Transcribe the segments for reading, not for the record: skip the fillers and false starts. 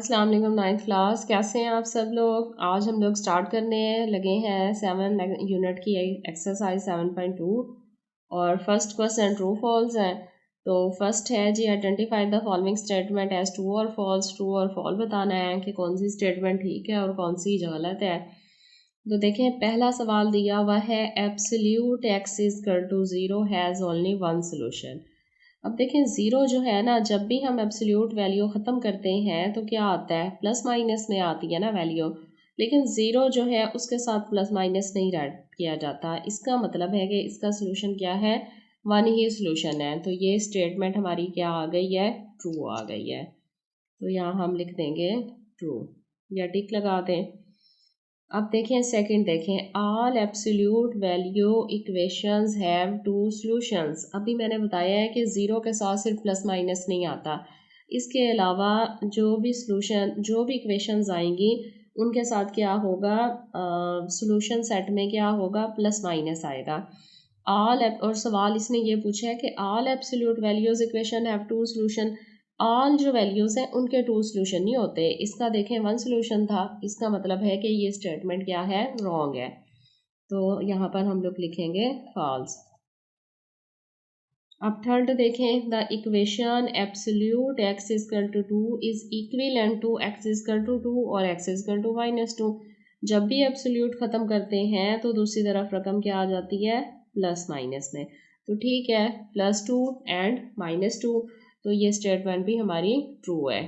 अस्सलाम वालेकुम ninth class, कैसे हैं आप सब लोग। आज हम लोग स्टार्ट करने लगे हैं 7 यूनिट की एक्सरसाइज 7.2 और फर्स्ट क्वेश्चन ट्रू फॉल्स है। तो फर्स्ट है जी, identify the following statement as true और फॉल्स। ट्रू और फॉल्स बताना है कि कौन सी स्टेटमेंट ठीक है और कौन सी गलत है। तो देखें, पहला सवाल दिया हुआ है absolute x is equal to 0 has only one solution. अब देखें, ज़ीरो जो है ना, जब भी हम एब्सोल्यूट वैल्यू ख़त्म करते हैं तो क्या आता है, प्लस माइनस में आती है ना वैल्यू। लेकिन ज़ीरो जो है उसके साथ प्लस माइनस नहीं ऐड किया जाता। इसका मतलब है कि इसका सोल्यूशन क्या है, वन ही सोल्यूशन है। तो ये स्टेटमेंट हमारी क्या आ गई है, ट्रू आ गई है। तो यहाँ हम लिख देंगे ट्रू या टिक लगा दें। अब देखें सेकंड, देखें all absolute value equations have two solutions. अभी मैंने बताया है कि ज़ीरो के साथ सिर्फ प्लस माइनस नहीं आता, इसके अलावा जो भी सॉल्यूशन जो भी इक्वेशंस आएंगी उनके साथ क्या होगा, सॉल्यूशन सेट में क्या होगा, प्लस माइनस आएगा। और सवाल इसने ये पूछा है कि all absolute values equation have two solution. All जो वैल्यूज हैं उनके टू सोल्यूशन नहीं होते। इसका देखें वन सोल्यूशन था, इसका मतलब है कि ये स्टेटमेंट क्या है, रॉन्ग है। तो यहाँ पर हम लोग लिखेंगे फॉल्स। अब थर्ड देखें, the equation absolute x is equal to 2 is equivalent to x is equal to 2 और एक्स इज इक्वल टू -2। जब भी एब्सोल्यूट ख़त्म करते हैं तो दूसरी तरफ रकम क्या आ जाती है, प्लस माइनस में। तो ठीक है, +2 एंड -2, तो ये स्टेटमेंट भी हमारी ट्रू है।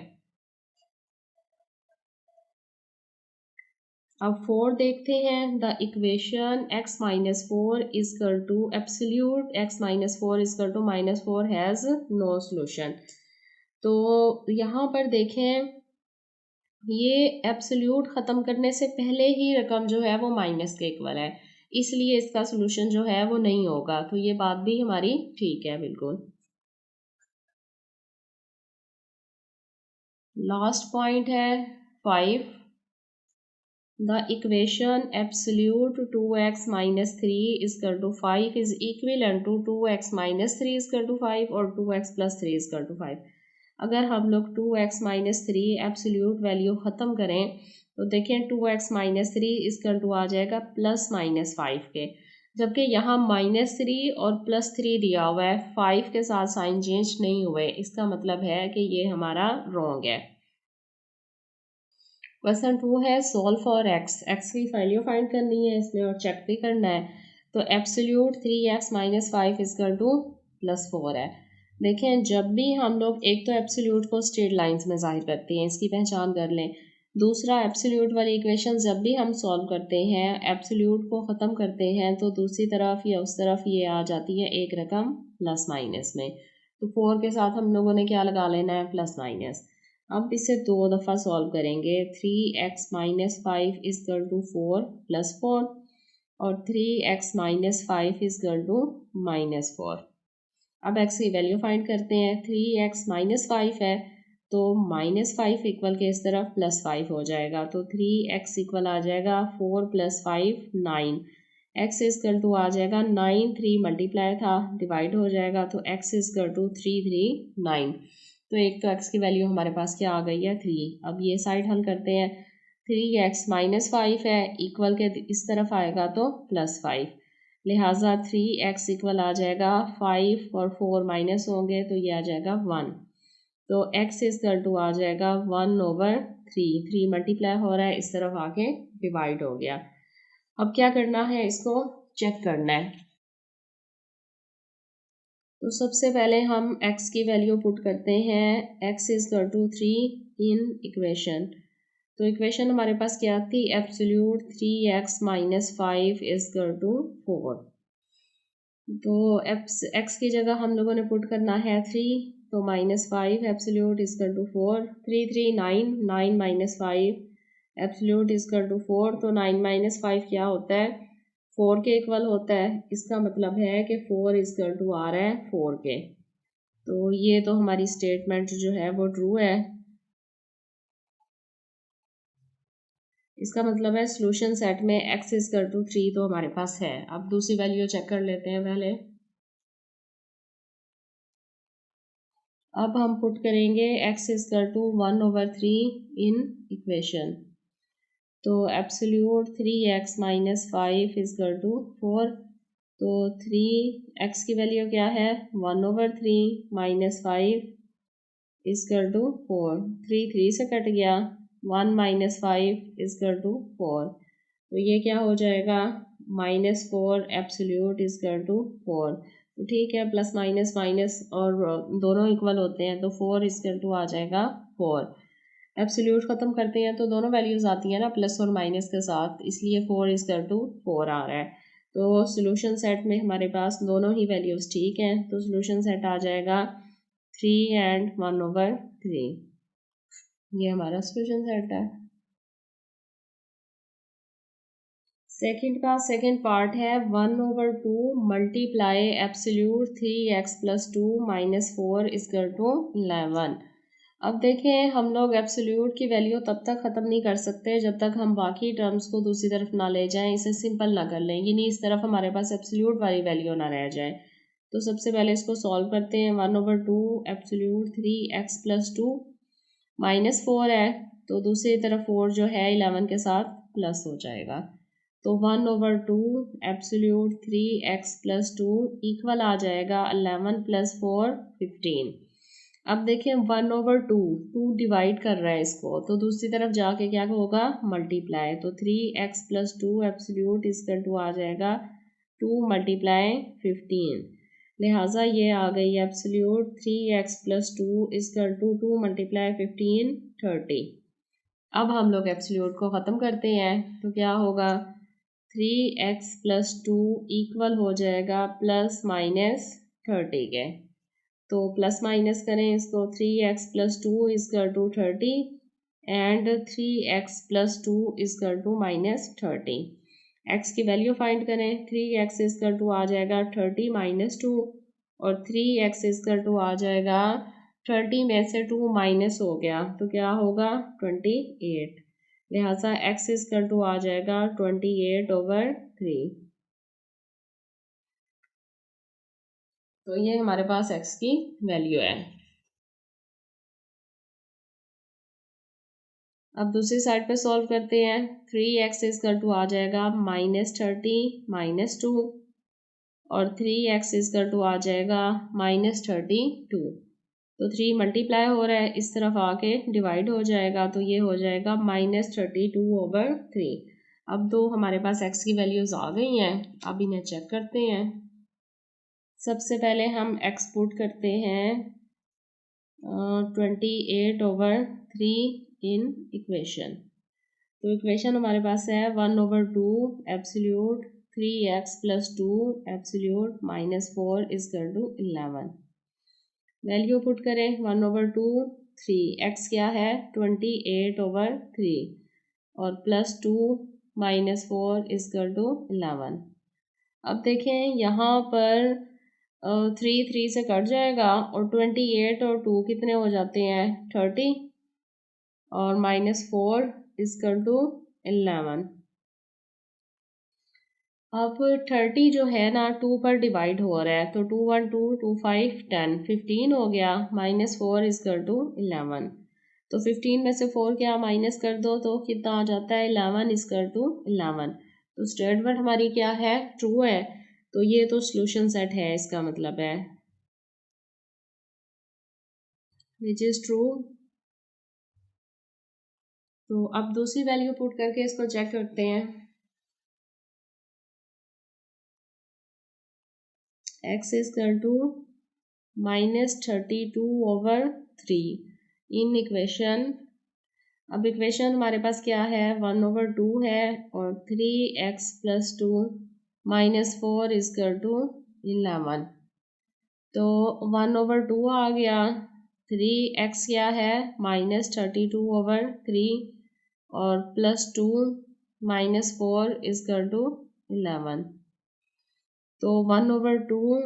अब 4 देखते हैं, the equation x-4 is equal to absolute x-4 is equal to -4 has no solution. तो यहाँ पर देखें, ये एब्सोल्यूट ख़त्म करने से पहले ही रकम जो है वो माइनस के इक्वल है, इसलिए इसका सॉल्यूशन जो है वो नहीं होगा। तो ये बात भी हमारी ठीक है बिल्कुल। लास्ट पॉइंट है 5, the equation absolute 2x minus 3 is equal to 5 is equivalent to 2x minus 3 is equal to 5 और 2x plus 3 is equal to 5। अगर हम लोग 2x minus 3 एब्सोल्यूट वैल्यू ख़त्म करें तो देखें 2x minus 3 is equal to आ जाएगा +-5 के, जबकि यहाँ -3 और +3 दिया हुआ है, 5 के साथ साइन चेंज नहीं हुए। इसका मतलब है कि ये हमारा रॉन्ग है। क्वेश्चन 2 है सोल्व फॉर एक्स की वैल्यू फाइंड करनी है इसमें और चेक भी करना है। तो एब्सोल्यूट 3x - 5 इक्वल टू +4 है। देखें, जब भी हम लोग एक तो एब्सोल्यूट को स्ट्रेट लाइंस में जाहिर करते हैं, इसकी पहचान कर लें। दूसरा, एब्सोल्यूट वाली इक्वेशन जब भी हम सॉल्व करते हैं, एब्सोल्यूट को ख़त्म करते हैं तो दूसरी तरफ या उस तरफ ये आ जाती है एक रकम प्लस माइनस में। तो 4 के साथ हम लोगों ने क्या लगा लेना है, प्लस माइनस। अब इसे 2 दफ़ा सॉल्व करेंगे। 3x - 5 इज इक्वल टू 4 + 4 और 3x - 5 इज इक्वल टू -4। अब x की वैल्यू फाइंड करते हैं। 3x - 5 है तो -5 इक्वल के इस तरफ +5 हो जाएगा, तो 3x इक्वल आ जाएगा 4 + 5 9। x इज इक्वल टू आ जाएगा 9, 3 मल्टीप्लाई था डिवाइड हो जाएगा, तो x इज इक्वल टू 3 3 9। तो एक तो x की वैल्यू हमारे पास क्या आ गई है, 3। अब ये साइड हल करते हैं। 3x - 5 है, इक्वल के इस तरफ आएगा तो +5, लिहाजा 3x इक्वल आ जाएगा 5 और 4 माइनस होंगे तो ये आ जाएगा 1। तो x इज इक्वल टू आ जाएगा 1/3। 3 मल्टीप्लाई हो रहा है, इस तरफ आके डिवाइड हो गया। अब क्या करना है, इसको चेक करना है। तो सबसे पहले हम x की वैल्यू पुट करते हैं। x is equal to 3 in equation. तो इक्वेशन हमारे पास क्या थी, absolute 3x - 5 is equal to 4। तो x की जगह हम लोगों ने पुट करना है 3, तो -5 absolute is equal to 4। 3 3 9, 9 - 5 absolute is equal to 4। तो 9 - 5 क्या होता है, 4 के इक्वल होता है। इसका मतलब है कि 4 इज इक्वल टू आ रहा है 4 के। तो ये तो हमारी स्टेटमेंट जो है वो ट्रू है। इसका मतलब है सॉल्यूशन सेट में x इज इक्वल टू 3 तो हमारे पास है। अब दूसरी वैल्यू चेक कर लेते हैं पहले। अब हम पुट करेंगे x equal to 1/3 in equation. तो absolute 3x minus 5 equal to 4। तो 3x की वैल्यू क्या है 1/3 माइनस 5 इक्वल टू 4। 3 से कट गया, 1 माइनस 5 इक्वल टू 4। तो ये क्या हो जाएगा -4 एब्सोल्यूट इक्वल टू 4। तो ठीक है, प्लस माइनस माइनस और दोनों इक्वल होते हैं, तो 4 इक्वल टू आ जाएगा 4। एब्सोल्यूट ख़त्म करते हैं तो दोनों वैल्यूज़ आती हैं ना प्लस और माइनस के साथ, इसलिए 4 इक्वल टू 4 आ रहा है। तो सोल्यूशन सेट में हमारे पास दोनों ही वैल्यूज़ ठीक हैं, तो सोल्यूशन सेट आ जाएगा 3 एंड 1/3। ये हमारा सोल्यूशन सेट है। सेकंड पार्ट है 1/2 multiply absolute 3x plus 2 minus 4 equal to 11। अब देखें, हम लोग एब्सोल्यूट की वैल्यू तब तक ख़त्म नहीं कर सकते जब तक हम बाकी टर्म्स को दूसरी तरफ ना ले जाएं, इसे सिंपल ना कर लें, यानी इस तरफ हमारे पास एब्सोल्यूट वाली वैल्यू ना रह जाए। तो सबसे पहले इसको सॉल्व करते हैं। 1/2 एब्सोल्यूट 3x प्लस 2 माइनस 4 है, तो दूसरी तरफ 4 जो है 11 के साथ प्लस हो जाएगा। तो 1/2 एब्सोल्यूट 3x प्लस 2 इक्वल आ जाएगा 11 प्लस 4 15। अब देखें 1/2 2 डिवाइड कर रहा है इसको, तो दूसरी तरफ जाके क्या होगा मल्टीप्लाई। तो 3x plus 2 absolute equal to आ जाएगा 2 मल्टीप्लाई 15। लिहाजा ये आ गई absolute 3x plus 2 equal to 2 multiply 15 30। अब हम लोग एब्सोल्यूट को ख़त्म करते हैं, तो क्या होगा 3x प्लस 2 इक्वल हो जाएगा प्लस माइनस 30 के। तो प्लस माइनस करें इसको, 3x plus 2 equal to 30 and 3x plus 2 equal to minus 30। x की वैल्यू फाइंड करें, 3x इक्वल टू आ जाएगा 30 माइनस 2 और 3x इक्वल टू आ जाएगा 30 में से 2 माइनस हो गया तो क्या होगा 28। लिहाजा x इक्वल टू आ जाएगा 28/3। तो ये हमारे पास x की वैल्यू है। अब दूसरी साइड पे सॉल्व करते हैं। 3x इक्वल टू आ जाएगा -30 माइनस 2 और 3x इक्वल टू आ जाएगा -32। तो 3 मल्टीप्लाई हो रहा है, इस तरफ आके डिवाइड हो जाएगा, तो ये हो जाएगा -32/3। अब तो हमारे पास x की वैल्यूज़ आ गई हैं, अब इन्हें चेक करते हैं। सबसे पहले हम x पुट करते हैं 28/3 इन इक्वेशन। तो इक्वेशन हमारे पास है 1/2 absolute 3x plus 2 absolute -4 equal to 11। Value put करें 1/2 3x क्या है 28/3 और प्लस 2 -4 इक्वल टू 11। अब देखें यहाँ पर 3 से कट जाएगा और 28 और 2 कितने हो जाते हैं 30 और -4 इक्वल टू 11। अब 30 जो है ना 2 पर डिवाइड हो रहा है, तो 2 1 2 2 5 10 15 हो गया -4 इक्वल टू 11। तो 15 में से 4 क्या माइनस कर दो तो कितना आ जाता है 11 इक्वल टू 11। तो स्टेटमेंट हमारी क्या है ट्रू है, तो ये तो सॉल्यूशन सेट है, इसका मतलब है विच इज ट्रू। तो अब दूसरी वैल्यू पुट करके इसको चेक करते हैं। x equal to -32/3 in equation. अब इक्वेशन हमारे पास क्या है 1/2 है और 3x प्लस 2 -4 इक्वल टू 11। तो 1/2 आ गया, 3x क्या है -32/3 और प्लस 2 -4 इक्वल टू 11। तो 1/2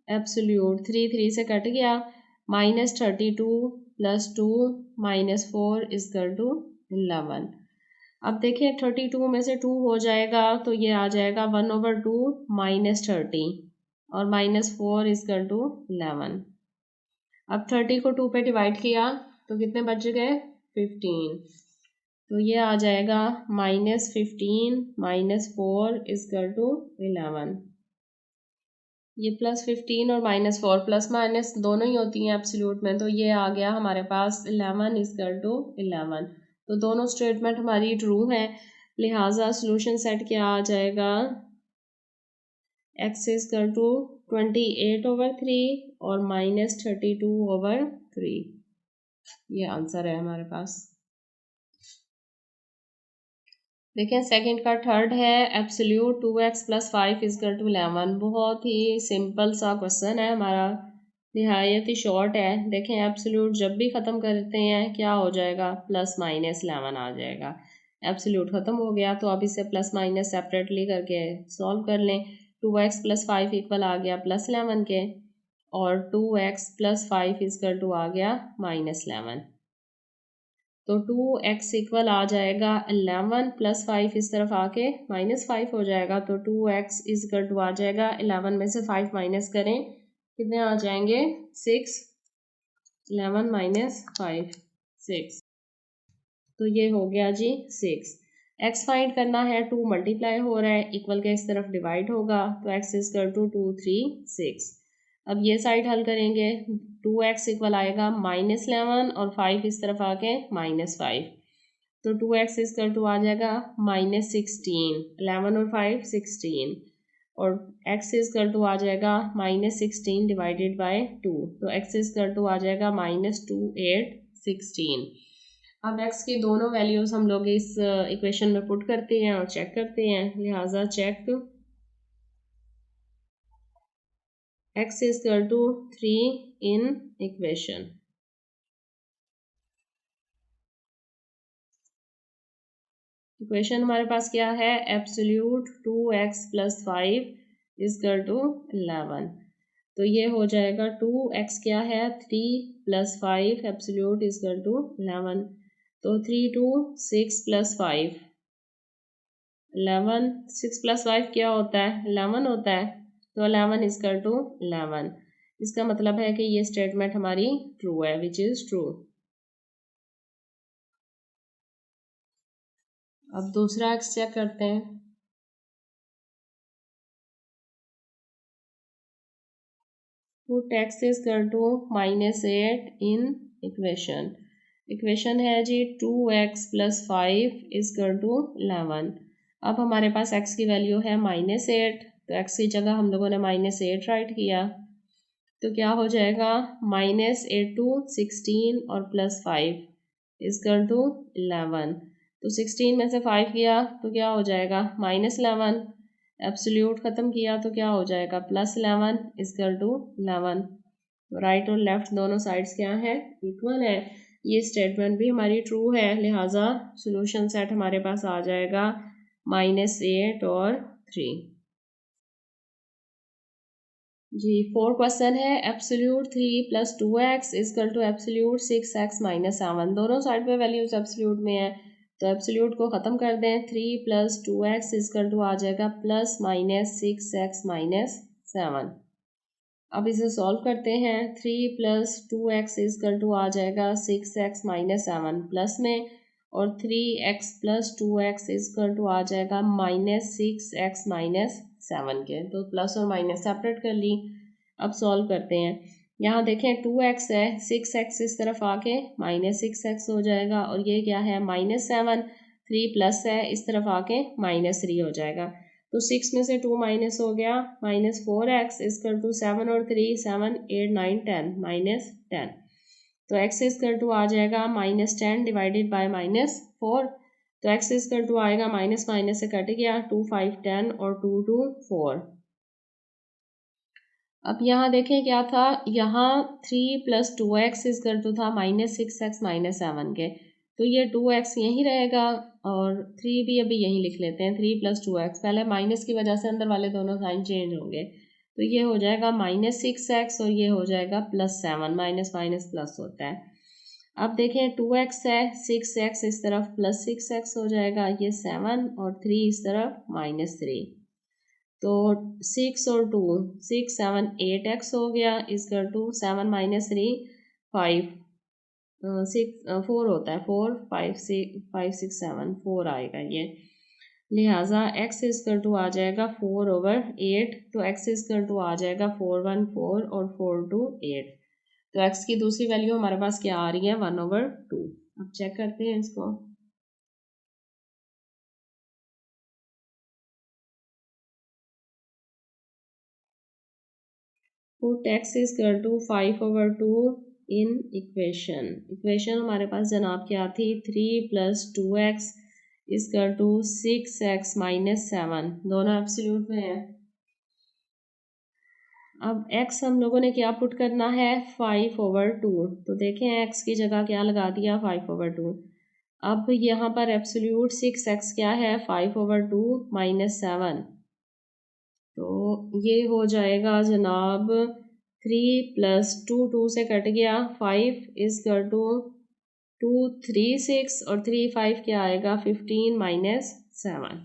एब्सोल्यूट 3 से कट गया, -32 प्लस 2 -4 इक्वल टू 11। अब देखिए 32 में से 2 हो जाएगा तो ये आ जाएगा 1/2 -30 और -4 इक्वल टू 11। अब 30 को 2 पे डिवाइड किया तो कितने बच गए 15। तो ये आ जाएगा -15 -4 इक्वल टू 11। ये +15 और -4 प्लस माइनस दोनों ही होती हैं एब्सोल्यूट में, तो ये आ गया हमारे पास 11 इक्वल टू 11। तो दोनों स्टेटमेंट हमारी ट्रू है, लिहाजा सोल्यूशन सेट क्या आ जाएगा x इक्वल टू 28/3 और -32/3। ये आंसर है हमारे पास। देखें सेकंड का थर्ड है एब्सोल्यूट 2x + 5 इक्वल टू 11। बहुत ही सिंपल सा क्वेश्चन है हमारा, निहायत ही शॉर्ट है। देखें एब्सोल्यूट जब भी ख़त्म करते हैं क्या हो जाएगा +-11 आ जाएगा। एब्सोल्यूट ख़त्म हो गया तो अब इसे प्लस माइनस सेपरेटली करके सॉल्व कर लें। 2x + 5 इक्वल आ गया +11 के, और 2x + 5 इक्वल टू आ गया -11। तो 2x इक्वल आ जाएगा 11 + 5 इस तरफ आके -5 हो जाएगा। तो 2x इक्वल टू आ जाएगा 11 में से 5 माइनस करें कितने आ जाएंगे 6। 11 - 5 6। तो ये हो गया जी 6। x फाइंड करना है, 2 मल्टीप्लाई हो रहा है, इक्वल के इस तरफ डिवाइड होगा तो x इक्वल टू 2 3 6। अब ये साइड हल करेंगे, 2x इक्वल आएगा -11 और 5 इस तरफ आके -5। तो 2x इक्वल टू आ जाएगा -16। 11 और 5 16, और x इक्वल टू आ जाएगा -16 डिवाइडेड बाय 2। तो x इक्वल टू आ जाएगा -2 8 16। अब x की दोनों वैल्यूज हम लोग इस इक्वेशन में पुट करते हैं और चेक करते हैं, लिहाजा check x equal to 3 in equation. Equation हमारे पास क्या है एब्सोल्यूट 2x + 5 इक्वल टू 11। तो ये हो जाएगा 2x क्या है 3 + 5 एब्सोल्यूट इक्वल टू 11। तो 3 2 6 + 5 11। 6 + 5 क्या होता है 11 होता है। तो 11 इक्वल टू 11। इसका मतलब है कि ये स्टेटमेंट हमारी ट्रू है, विच इज़ ट्रू। अब दूसरा एक्स चेक करते हैं। Put x equal to -8 in equation. Equation है जी 2x + 5 इक्वल टू 11। अब हमारे पास x की वैल्यू है -8, तो x की जगह हम लोगों ने -8 राइट किया। तो क्या हो जाएगा -8 टू 16 और +5 इक्वल टू 11। तो 16 में से 5 किया तो क्या हो जाएगा -11। एब्सोल्यूट ख़त्म किया तो क्या हो जाएगा +11 इक्वल टू 11। तो राइट और लेफ्ट दोनों साइड्स क्या है इक्वल है। ये स्टेटमेंट भी हमारी ट्रू है, लिहाजा सोल्यूशन सेट हमारे पास आ जाएगा -8 और 3। जी 4 क्वेश्चन है absolute 3 + 2x equal to absolute 6x - 7। दोनों साइड पे वैल्यूज एब्सोल्यूट में है, तो एब्सोल्यूट को ख़त्म कर दें। 3 + 2x इक्वल टू आ जाएगा +-6x - 7। अब इसे सॉल्व करते हैं। 3 + 2x इक्वल टू आ जाएगा 6x - 7 प्लस में, और 3x + 2x इक्वल टू आ जाएगा -6x - 7 के। तो प्लस और माइनस सेपरेट कर ली। अब सॉल्व करते हैं। यहाँ देखें 2x है, 6x इस तरफ आके -6x हो जाएगा, और ये क्या है -7। 3 प्लस है इस तरफ आके -3 हो जाएगा। तो 6 में से 2 माइनस हो गया -4x इक्वल टू 7 और 3 7 8 9 10 -10। तो x इक्वल टू आ जाएगा -10 डिवाइडेड बाय -4। तो x इक्वल टू आएगा माइनस माइनस से कट गया 2 5 10 और 2 2 4। अब यहाँ देखें क्या था, यहाँ 3 + 2x इक्वल टू था -6x - 7 के। तो ये 2x यहीं रहेगा और 3 भी अभी यहीं लिख लेते हैं। 3 + 2x, पहले माइनस की वजह से अंदर वाले दोनों साइन चेंज होंगे। तो ये हो जाएगा -6x और ये हो जाएगा +7। माइनस माइनस प्लस होता है। अब देखें 2x है, 6x इस तरफ +6x हो जाएगा, ये 7 और 3 इस तरफ -3। तो 6 और 2 6 7 8x हो गया इक्वल टू 7 - 3 5 6 4 होता है, 4 5 6 7 4 आएगा ये। लिहाजा x इजकल टू आ जाएगा 4/8, तो x इजकल टू आ जाएगा 4 1 4 और 4 2 8। तो x की दूसरी वैल्यू हमारे पास क्या आ रही है 1/2। अब चेक करते हैं इसको। Put x is equal to 5/2 in equation हमारे पास जनाब क्या थी 3 + 2x इजकल टू 6x - 7, दोनों एब्सोल्यूट में है। अब x हम लोगों ने क्या पुट करना है 5/2, तो देखें x की जगह क्या लगा दिया 5/2। अब यहाँ पर एब्सोल्यूट 6x क्या है 5/2 - 7, तो ये हो जाएगा जनाब 3 + 2 2 से कट गया 5 इजकल टू 2 3 6 और 3 5 क्या आएगा 15 - 7।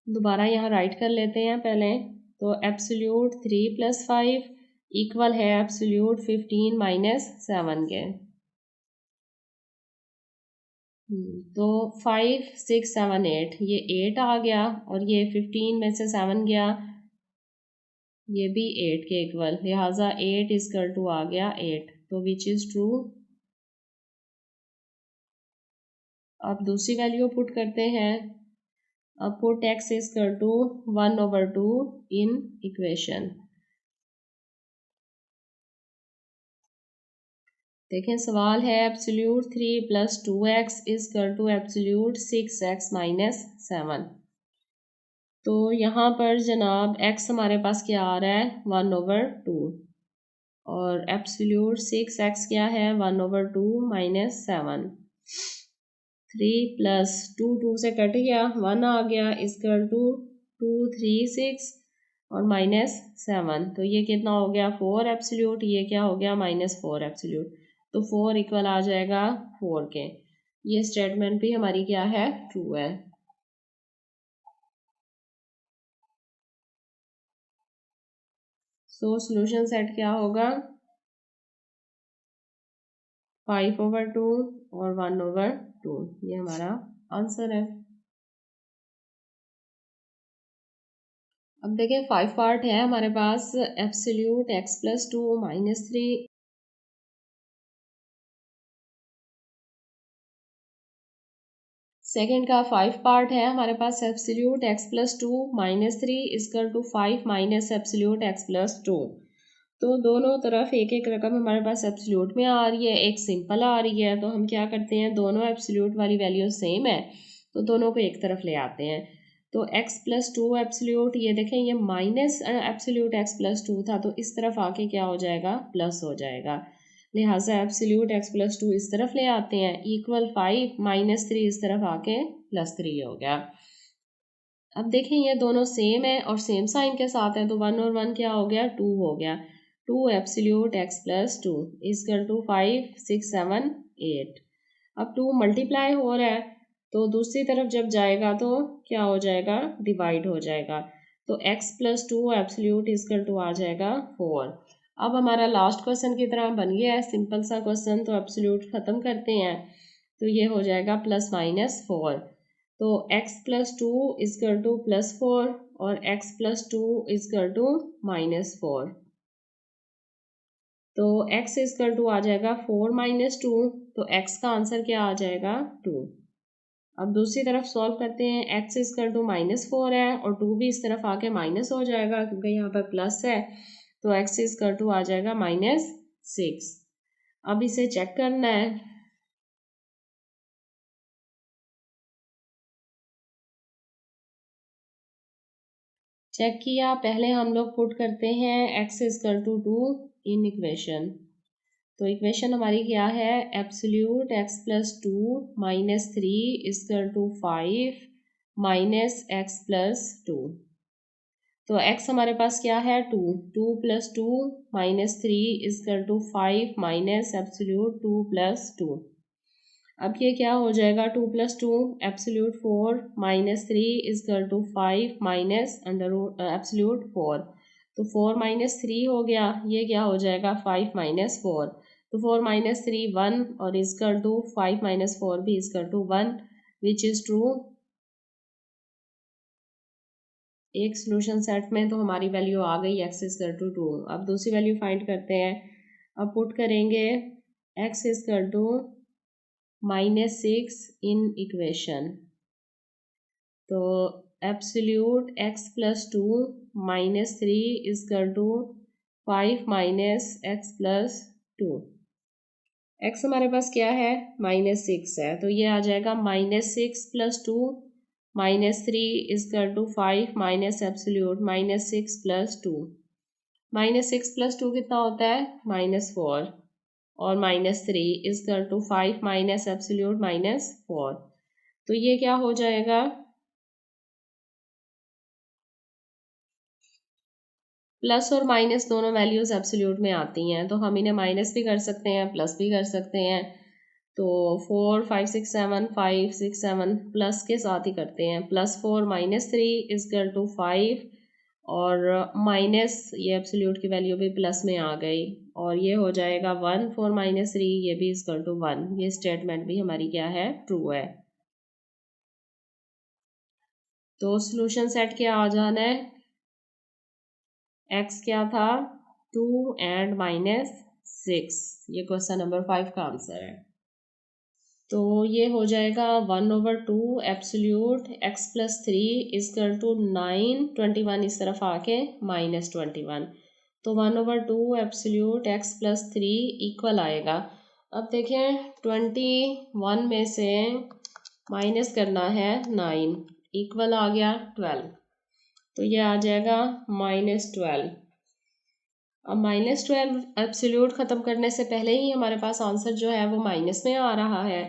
दोबारा यहाँ राइट कर लेते हैं पहले। तो एब्सोल्यूट 3 + 5 इक्वल है एब्सोल्यूट 15 - 7 के। तो 5 6 7 8, ये 8 आ गया और ये 15 में से 7 गया, ये भी 8 के इक्वल, लिहाजा 8 इजकल टू आ गया 8, तो विच इज ट्रू। अब दूसरी वैल्यू पुट करते हैं। अब put x is equal to 1/2 in equation. देखें सवाल है absolute 3 + 2x is equal to absolute 6x - 7। तो यहाँ पर जनाब x हमारे पास क्या आ रहा है 1/2 और एब्सोल्यूट 6x क्या है 1/2 - 7। 3 + 2 2 से कट गया 1 आ गया इजकल टू 2 3 6 और -7, तो ये कितना हो गया 4 एब्सोल्यूट, ये क्या हो गया -4 एब्सोल्यूट, तो 4 इक्वल आ जाएगा 4 के। ये स्टेटमेंट भी हमारी क्या है ट्रू है। सो सोल्यूशन सेट क्या होगा 5/2 और 1/2, ये हमारा आंसर है। अब देखें 5 पार्ट है हमारे पास एब्सोल्यूट x + 2 - 3। सेकंड का 5 पार्ट है हमारे पास absolute x + 2 - 3 is equal to 5 minus absolute x + 2। तो दोनों तरफ एक एक रकम हमारे पास एब्सोल्यूट में आ रही है, एक सिंपल आ रही है, तो हम क्या करते हैं दोनों एब्सोल्यूट वाली वैल्यू सेम है तो दोनों को एक तरफ ले आते हैं। तो x + 2 एब्सोल्यूट, ये देखें ये माइनस एब्सोल्यूट x + 2 था, तो इस तरफ आके क्या हो जाएगा प्लस हो जाएगा, लिहाजा एब्सोल्यूट x + 2 इस तरफ ले आते हैं इक्वल 5 - 3 इस तरफ आके +3 हो गया। अब देखें ये दोनों सेम है और सेम साइन के साथ है, तो 1 और 1 क्या हो गया 2 हो गया। 2 एब्सोल्यूट x + 2 इजकल टू 5 6 7 8। अब 2 मल्टीप्लाई हो रहा है तो दूसरी तरफ जब जाएगा तो क्या हो जाएगा डिवाइड हो जाएगा, तो x + 2 एब्सोल्यूट इजकल टू आ जाएगा 4। अब हमारा लास्ट क्वेश्चन की तरह बन गया है सिंपल सा क्वेश्चन, तो एब्सोल्यूट ख़त्म करते हैं तो ये हो जाएगा +-4। तो x + 2 इजकल टू +4 और x + 2 इजकल टू -4, तो x इजकल टू आ जाएगा 4 - 2, तो x का आंसर क्या आ जाएगा 2। अब दूसरी तरफ सॉल्व करते हैं, x इजकल टू -4 है और 2 भी इस तरफ आके माइनस हो जाएगा क्योंकि यहाँ पर प्लस है, तो x इजकल टू आ जाएगा -6। अब इसे चेक करना है। चेक किया, पहले हम लोग पुट करते हैं x is equal to 2 in equation. तो इक्वेशन हमारी क्या है absolute x + 2 - 3 is equal to 5 minus x + 2। तो x हमारे पास क्या है 2, 2 + 2 - 3 इजकल टू 5 माइनस एब्सोल्यूट 2 + 2। अब ये क्या हो जाएगा 2 + 2 absolute 4 - 3 is equal to 5 minus under absolute 4। तो 4 माइनस 3 हो गया, ये क्या हो जाएगा 5 माइनस 4। तो 4 माइनस 3 1 और इजकल टू 5 माइनस 4 भी is equal to 1 which is true. एक सोल्यूशन सेट में तो हमारी वैल्यू आ गई x इजकल टू 2। अब दूसरी वैल्यू फाइंड करते हैं। अब पुट करेंगे x is equal to -6 in equation. तो absolute x plus 2 -3 is equal to 5 minus x plus 2। x हमारे पास क्या है -6 है, तो ये आ जाएगा -6 plus 2 -3 is equal to 5 minus absolute -6 plus 2। -6 plus 2 कितना होता है -4 और -3 इजकल टू 5 माइनस एब्सोल्यूट -4। तो ये क्या हो जाएगा प्लस और माइनस दोनों वैल्यूज एब्सोल्यूट में आती हैं, तो हम इन्हें माइनस भी कर सकते हैं प्लस भी कर सकते हैं। तो 4 5 6 7 5 6 7 प्लस के साथ ही करते हैं। +4 -3 इजकल टू 5 और माइनस ये एब्सोल्यूट की वैल्यू भी प्लस में आ गई और ये हो जाएगा 1 4 -3 ये भी इजकल टू 1। ये स्टेटमेंट भी हमारी क्या है ट्रू है। तो सोल्यूशन सेट क्या आ जाना है x क्या था 2 एंड -6। ये क्वेश्चन नंबर 5 का आंसर है। तो ये हो जाएगा 1/2 absolute x plus 3 is equal to 9 21 इस तरफ आके -21। तो 1/2 एब्सोल्यूट x प्लस 3 इक्वल आएगा। अब देखें 21 में से माइनस करना है 9 इक्वल आ गया 12। तो ये आ जाएगा -12। अब -12 एब्सोल्यूट ख़त्म करने से पहले ही हमारे पास आंसर जो है वो माइनस में आ रहा है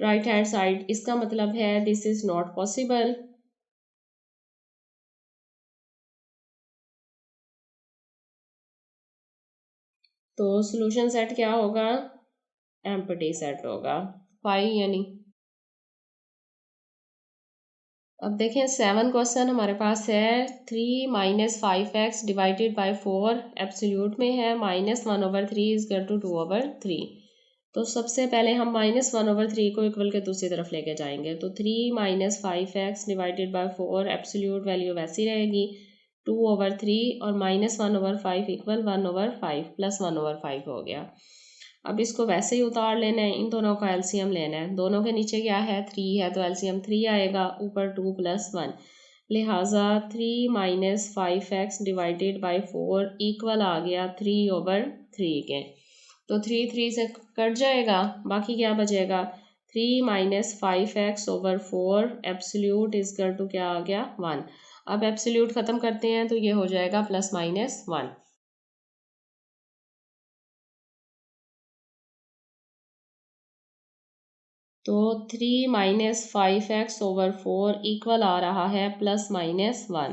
राइट हैंड साइड। इसका मतलब है दिस इज़ नॉट पॉसिबल। तो सॉल्यूशन सेट क्या होगा एम्प्टी सेट होगा 5 यानी। अब देखें 7 क्वेश्चन हमारे पास है 3 - 5x डिवाइडेड बाई 4 एब्सोल्यूट में है -1/3 इजकल टू 2/3। तो सबसे पहले हम -1/3 को इक्वल के दूसरी तरफ लेके जाएंगे। तो 3 - 5x divided by 4 absolute value वैसी रहेगी 2/3 और -1/5 इक्वल 1/5 प्लस 1/5 हो गया। अब इसको वैसे ही उतार लेना है, इन दोनों का एलसीएम लेना है। दोनों के नीचे क्या है 3 है तो एलसीएम 3 आएगा, ऊपर 2 + 1 लिहाजा 3 - 5x डिवाइडेड बाई 4 इक्वल आ गया 3/3 के। तो 3 3 से कट जाएगा, बाकी क्या बचेगा 3 - 5x/4 एब्सोल्यूट इजकल टू क्या आ गया 1। अब एब्सोल्यूट ख़त्म करते हैं तो ये हो जाएगा +-1। तो 3 - 5x/4 इक्वल आ रहा है +-1।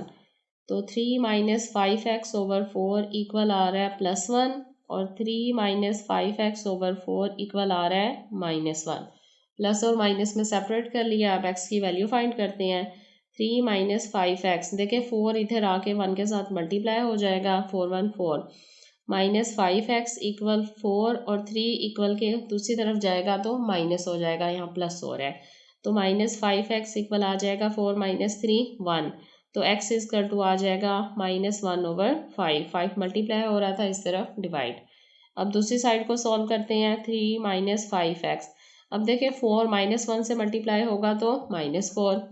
तो 3 - 5x/4 इक्वल आ रहा है +1 और 3 - 5x/4 इक्वल आ रहा है -1। प्लस और माइनस में सेपरेट कर लिया। अब x की वैल्यू फाइंड करते हैं। 3 - 5x देखिए 4 इधर आके 1 के साथ मल्टीप्लाई हो जाएगा 4 1 4 -5x इक्वल 4 और 3 इक्वल के दूसरी तरफ जाएगा तो माइनस हो जाएगा, यहाँ प्लस हो रहा है। तो -5x इक्वल आ जाएगा 4 - 3 1। तो x इजकल टू आ जाएगा -1/5। 5 मल्टीप्लाई हो रहा था इस तरफ डिवाइड। अब दूसरी साइड को सॉल्व करते हैं 3 - 5x। अब देखिए 4 -1 से मल्टीप्लाई होगा तो -4।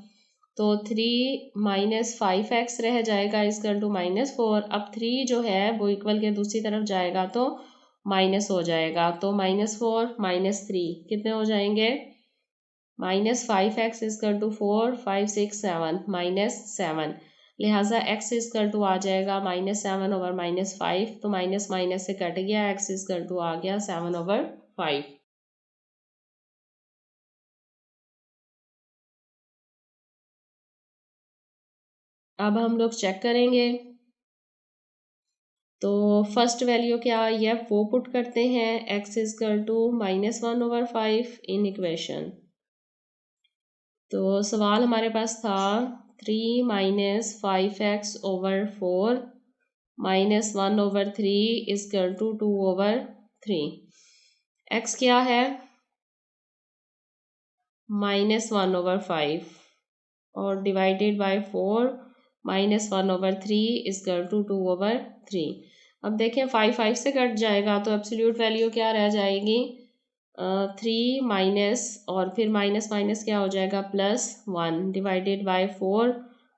तो 3 - 5x रह जाएगा इजकल टू -4। अब 3 जो है वो इक्वल के दूसरी तरफ जाएगा तो माइनस हो जाएगा। तो -4 -3 कितने हो जाएंगे -5x इजकल टू 4 5 6 7 -7। लिहाजा x इजकल टू आ जाएगा -7/-5। तो माइनस माइनस से कट गया, x इजकल टू आ गया 7/5। अब हम लोग चेक करेंगे। तो फर्स्ट वैल्यू क्या आई है वो पुट करते हैं x is equal to -1/5 in equation. तो सवाल हमारे पास था 3 - 5x/4 -1/3 इक्वल टू 2/3। x क्या है -1/5 और डिवाइडेड बाय 4 -1/3 इक्वल टू 2/3। अब देखें 5 से कट जाएगा तो एब्सोल्यूट वैल्यू क्या रह जाएगी 3 माइनस और फिर माइनस माइनस क्या हो जाएगा +1 डिवाइडेड बाय 4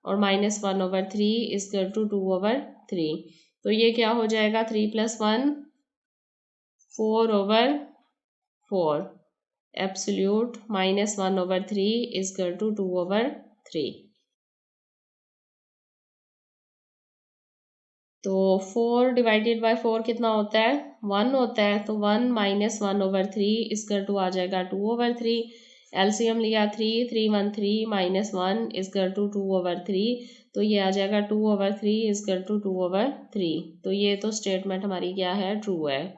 और -1/3 इक्वल टू 2/3। तो ये क्या हो जाएगा 3 + 1 4/4 एब्सोल्यूट -1/3 इक्वल टू 2/3। तो 4 डिवाइडेड बाय 4 कितना होता है 1 होता है, तो 1 -1/3 इक्वल टू आ जाएगा 2/3। एलसीएम लिया 3 3 1 3 -1 इक्वल टू 2/3, तो ये आ जाएगा 2/3 इक्वल टू 2/3। तो ये तो स्टेटमेंट हमारी क्या है ट्रू है।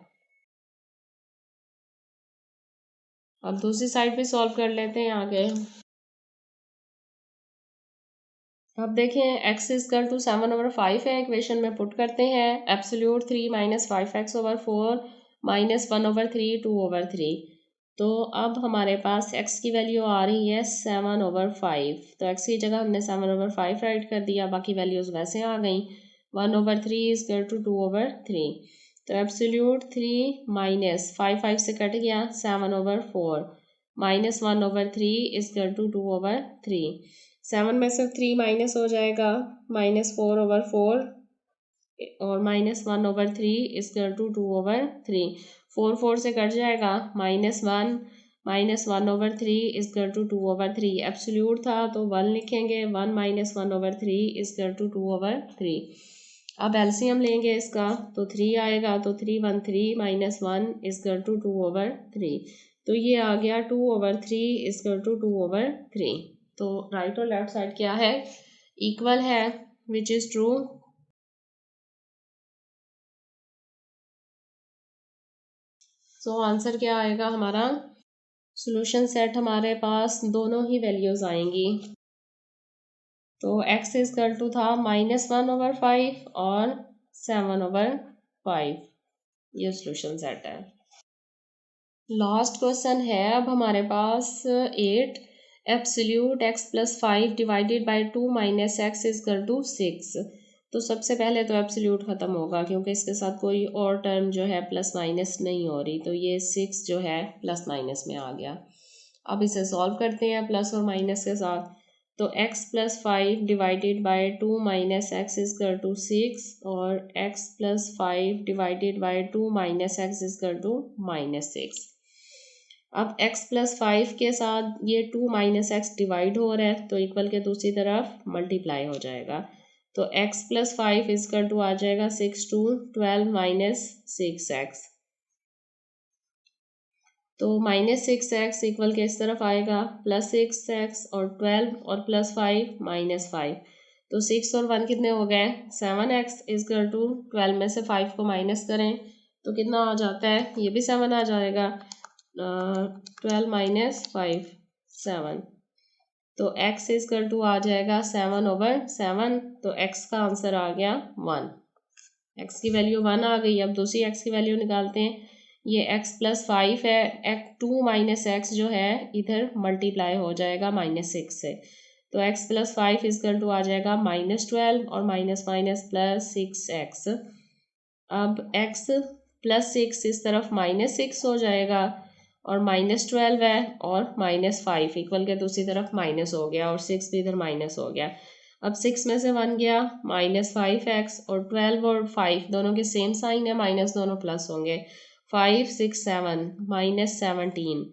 अब दूसरी साइड भी सॉल्व कर लेते हैं आगे। अब देखें x इक्वल टू 7/5 है, इक्वेशन में पुट करते हैं एब्सोल्यूट 3 - 5x/4 -1/3 2/3। तो अब हमारे पास x की वैल्यू आ रही है 7/5, तो x की जगह हमने 7/5 राइट कर दिया, बाकी वैल्यूज वैसे आ गई। 1/3 इक्वल टू 2/3, तो एब्सोल्यूट 3 माइनस 5 से कट गया 7/4 -1/3 इक्वल टू 2/3। 7 में से 3 माइनस हो जाएगा -4/4 और -1/3 इक्वल टू 2/3। 4 4 से कट जाएगा -1 -1/3 इक्वल टू 2/3। एब्सोल्यूट था तो 1 लिखेंगे 1 -1/3 इक्वल टू 2/3। अब एलसीएम लेंगे इसका तो 3 आएगा, तो 3 1 3 -1 इक्वल टू 2/3। तो ये आ गया 2/3 इक्वल टू 2/3। तो राइट और लेफ्ट साइड क्या है इक्वल है, विच इज ट्रू। सो आंसर क्या आएगा हमारा, सॉल्यूशन सेट हमारे पास दोनों ही वैल्यूज आएंगी। तो x इक्वल टू था -1/5 और 7/5, ये सॉल्यूशन सेट है। लास्ट क्वेश्चन है अब हमारे पास 8 absolute x + 5 divided by 2 - x equal to 6। तो सबसे पहले तो एब्सोल्यूट ख़त्म होगा क्योंकि इसके साथ कोई और टर्म जो है प्लस माइनस नहीं हो रही, तो ये 6 जो है प्लस माइनस में आ गया। अब इसे सॉल्व करते हैं प्लस और माइनस के साथ। तो x + 5 divided by 2 - x equal to 6 और x + 5 divided by 2 - x equal to -6। अब x + 5 के साथ ये 2 - x डिवाइड हो रहा है तो इक्वल के दूसरी तरफ मल्टीप्लाई हो जाएगा। तो x + 5 इक्वल टू आ जाएगा 6 2 12 - 6x। तो -6x इक्वल के इस तरफ आएगा +6x और 12 और +5 -5। तो 6 और 1 कितने हो गए 7x इक्वल टू 12 में से 5 को माइनस करें तो कितना आ जाता है, ये भी 7 आ जाएगा। 12 - 5 7, तो x इक्वल टू आ जाएगा 7/7। तो x का आंसर आ गया 1, x की वैल्यू 1 आ गई। अब दूसरी x की वैल्यू निकालते हैं। ये x + 5 है, 2 - x जो है इधर मल्टीप्लाई हो जाएगा -6 से, तो x + 5 इक्वल टू आ जाएगा -12 और माइनस माइनस +6x। अब x + 6 इस तरफ -6 हो जाएगा और -12 है और -5 इक्वल के दूसरी तरफ माइनस हो गया और 6 भी इधर माइनस हो गया। अब 6 में से 1 गया -5x और 12 और 5 दोनों के सेम साइन है, माइनस दोनों प्लस होंगे। 5 6 7 -17,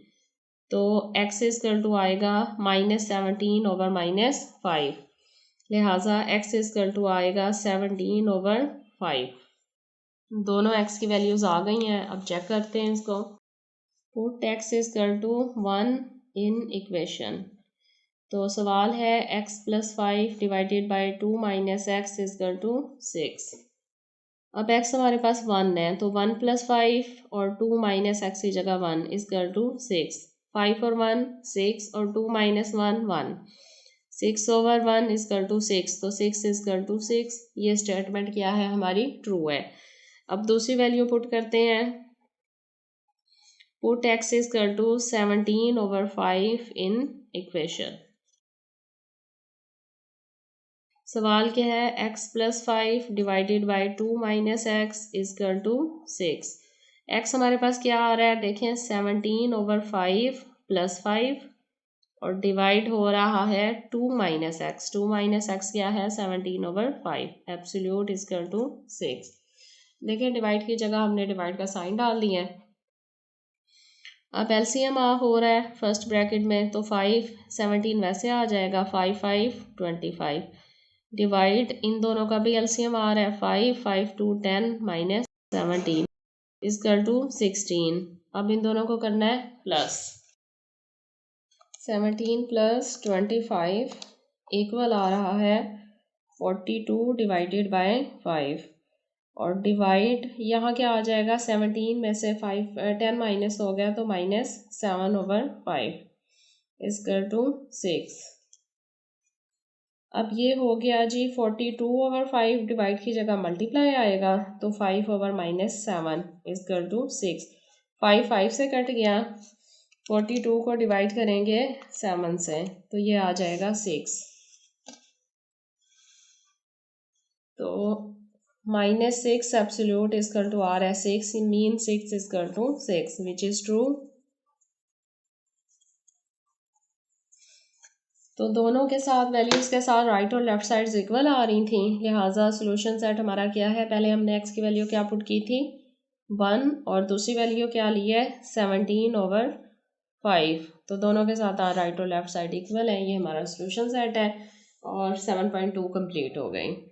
तो x इक्वल टू आएगा -17/-5, लिहाजा x इक्वल टू आएगा 17/5। दोनों x की वैल्यूज आ गई हैं। अब चेक करते हैं इसको। Put x equal to 1 in equation. तो सवाल है x + 5 divided by 2 - x equal to 6। अब x हमारे पास 1 है तो 1 + 5 और 2 - x की जगह 1 इक्वल टू 6। 5 और 1 6 और 2 - 1 1। 6/1 इजकल टू 6, तो 6 इजकल टू 6। ये स्टेटमेंट क्या है हमारी, ट्रू है। अब दूसरी वैल्यू पुट करते हैं। Put x is equal to 17/5 in equation. सवाल क्या है, x + 5 divided by 2 - x is equal to 6। x हमारे पास क्या आ रहा है, देखें 17/5 + 5 और डिवाइड हो रहा है 2 - x। 2 - x क्या है, 17/5 एब्सोल्यूट इजकल टू 6। देखिए डिवाइड की जगह हमने डिवाइड का साइन डाल दिया है। अब एलसीएम हो रहा है फर्स्ट ब्रैकेट में, तो 5 17 वैसे आ जाएगा, 5 5 25 डिवाइड इन दोनों का भी एलसीएम आ रहा है, 5 5 2 10 - 17 इजकल टू 16। अब इन दोनों को करना है प्लस। 17 + 25 इक्वल आ रहा है 42 डिवाइडेड बाय 5 और डिवाइड यहाँ क्या आ जाएगा, 17 में से 5 10 माइनस हो गया तो -7/5 इजकल टू 6। अब ये हो गया जी 42/5 डिवाइड की जगह मल्टीप्लाई आएगा तो 5/-7 इजकल टू 6। 5 5 से कट गया, 42 को डिवाइड करेंगे 7 से तो ये आ जाएगा 6। तो -6 एब्सोल्यूट इजकल टू r है 6, mean 6 is equal to 6 which is true. तो दोनों के साथ वैल्यूज के साथ राइट और लेफ्ट साइड्स इक्वल आ रही थी, लिहाजा सोल्यूशन सेट हमारा क्या है, पहले हमने x की वैल्यू क्या पुट की थी 1 और दूसरी वैल्यू क्या ली है 17/5। तो दोनों के साथ राइट और लेफ्ट साइड इक्वल है, ये हमारा सोल्यूशन सेट है और 7.2 कंप्लीट हो गई।